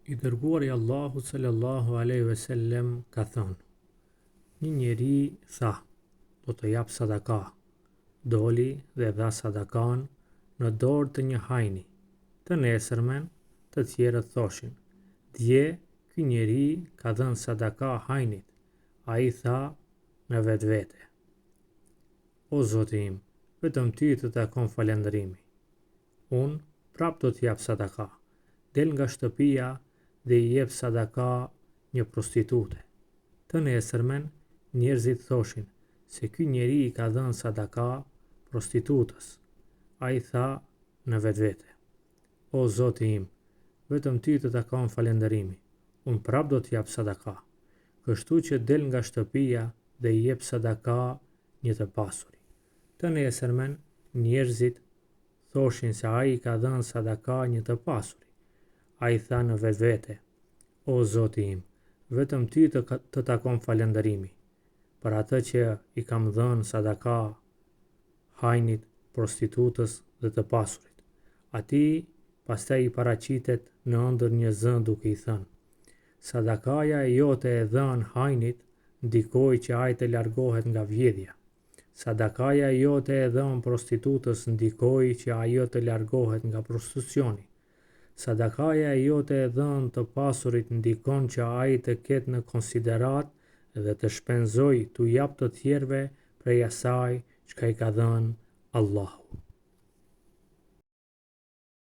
I dërguari Allahu sallallahu alaihi wasallam ka thënë: Një njeri tha, do të jap sadaka. Doli dhe dha sadakan në dorë të një hajni. Të nesërmen, të tjerët thoshin: Dje, ky njeri ka dhënë sadaka hajnit. Ai tha në vetvete: O Zoti im, vetëm ty të takon falënderimi. Unë prap do t'jap sadaka. Del nga shtëpia dhe i jep sadaka një prostitute. Të nesërmen, njerëzit thoshin se ky njeri i ka dhënë sadaka prostitutës. Ai tha në vetvete: O Zoti im, vetëm ty të takon falënderimi. Unë prap do t'jap sadaka. Kështu që del nga shtëpia dhe i jep sadaka një të pasuri. Të nesërmen, njerëzit thoshin se ai i ka dhënë sadaka një të pasuri. Ai tha në vetvete: O Zoti im, vetëm ty të takon falënderimi për atë që i kam dhënë sadaka hajnit, prostitutës dhe të pasurit. Atij pastaj i paraqitet në ëndër një zë duke i thënë: Sadakaja e jote e dhënë hajnit ndikoi që ai të largohet nga vjedhja. Sadakaja e jote e dhënë prostitutës ndikoi që ajo të largohet nga prostitucioni. Sadakaja e jote e dhënë të pasurit ndikon që ai të ketë në konsiderat dhe të shpenzoj t'u jap të tjerëve prej asaj çka i ka dhënë Allahu.